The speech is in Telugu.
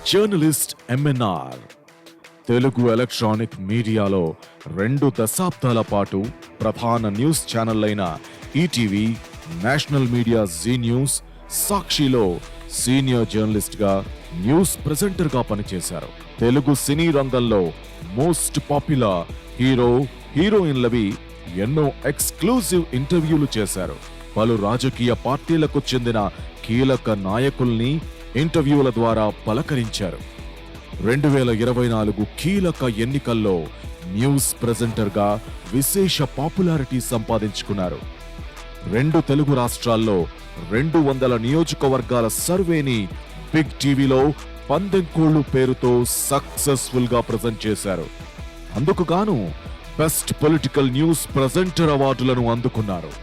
జర్నలిస్ట్ ఎంఎన్ఆర్ తెలుగు ఎలక్ట్రానిక్ మీడియాలో 2 దశాబ్దాల పాటు ప్రధాన న్యూస్ ఛానళ్లైన ETV, national media Zee news, సాక్షిలో సీనియర్ జర్నలిస్ట్ గా, న్యూస్ ప్రెజెంటర్ గా పనిచేశారు. తెలుగు సినీ రంగంలో మోస్ట్ పాపులర్ హీరో, హీరోయిన్లవి ఎన్నో ఎక్స్క్లూజివ్ ఇంటర్వ్యూలు చేశారు. పలు రాజకీయ పార్టీలకు చెందిన కీలక నాయకుల్ని ఇంటర్వ్యూల ద్వారా పలకరించారు. 2024 కీలక ఎన్నికల్లో న్యూస్ ప్రెజెంటర్ గా విశేష పాపులారిటీ సంపాదించుకున్నారు. 2 తెలుగు రాష్ట్రాల్లో 200 నియోజకవర్గాల సర్వేని బిగ్ టీవీలో పందెంకోళ్లు పేరుతో సక్సెస్ఫుల్ గా ప్రెజెంట్ చేశారు. అందుకు గాను బెస్ట్ పొలిటికల్ న్యూస్ ప్రెజెంటర్ అవార్డులను అందుకున్నారు.